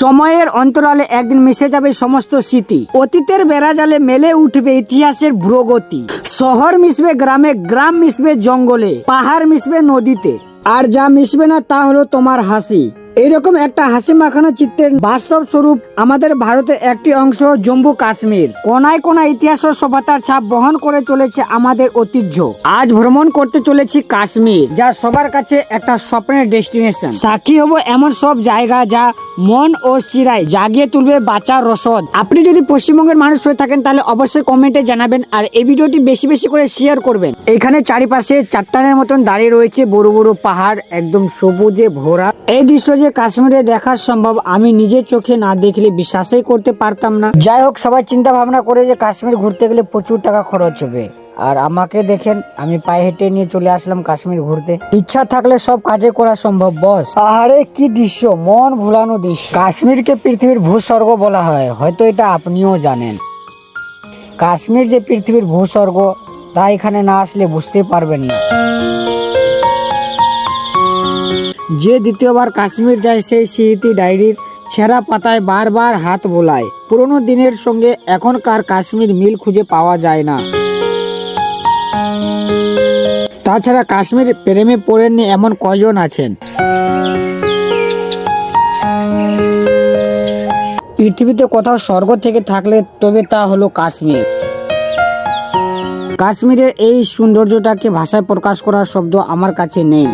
সময়ের অন্তরালে একদিন মিশে যাবে সমস্ত স্মৃতি, অতীতের বেড়াজালে মেলে উঠবে ইতিহাসের ভ্রগতি। শহর মিশবে গ্রামে, গ্রাম মিশবে জঙ্গলে, পাহাড় মিশবে নদীতে, আর যা মিশবে না তা হলো তোমার হাসি। এইরকম একটা হাসি মাখানো চিত্রের বাস্তব স্বরূপ আমাদের ভারতের একটি অংশ জম্মু কাশ্মীর। কোনায় কোনায় ইতিহাস ও সভ্যতার ছাপ বহন করে চলেছে আমাদের ঐতিহ্য। আজ ভ্রমণ করতে চলেছি কাশ্মীর, যা সবার কাছে একটা স্বপ্নের ডেস্টিনেশন। সাক্ষী হব এমন সব জায়গা যা মন ও শিরায় জাগিয়ে তুলবে বাঁচার রসদ। আপনি যদি পশ্চিমবঙ্গের মানুষ হয়ে থাকেন তাহলে অবশ্যই কমেন্টে জানাবেন, আর এই ভিডিওটি বেশি বেশি করে শেয়ার করবেন। এখানে চারিপাশে চাট্টানের মতন দাঁড়িয়ে রয়েছে বড় বড় পাহাড়, একদম সবুজে ভরা। এই দৃশ্য যে কাশ্মীরে দেখা সম্ভব আমি নিজের চোখে না দেখলে বিশ্বাসই করতে পারতাম না। যাই হোক, সবাই চিন্তা ভাবনা করে যে কাশ্মীর ঘুরতে গেলে প্রচুর টাকা খরচ হবে, আর আমাকে দেখেন আমি পায়ে হেঁটে নিয়ে চলে আসলাম কাশ্মীর ঘুরতে। ইচ্ছা থাকলে সব কাজে করা সম্ভব বস। আহারে কি দৃশ্য, মন ভুলানো দৃশ্য। কাশ্মীরকে পৃথিবীর ভূস্বর্গ বলা হয়, হয়তো এটা আপনিও জানেন। কাশ্মীর যে পৃথিবীর ভূস্বর্গ তা এখানে না আসলে বুঝতে পারবেন না। যে দ্বিতীয়বার কাশ্মীর যায় সেই স্মৃতি ডায়েরির ছেঁড়া পাতায় বারবার হাত বোলায়। পুরোনো দিনের সঙ্গে এখনকার কাশ্মীর মিল খুঁজে পাওয়া যায় না। তাছাড়া কাশ্মীর প্রেমে পড়েননি এমন কয়জন আছেন? পৃথিবীতে কোথাও স্বর্গ থেকে থাকলে তবে তা হলো কাশ্মীর। কাশ্মীরের এই সৌন্দর্যটাকে ভাষায় প্রকাশ করার শব্দ আমার কাছে নেই।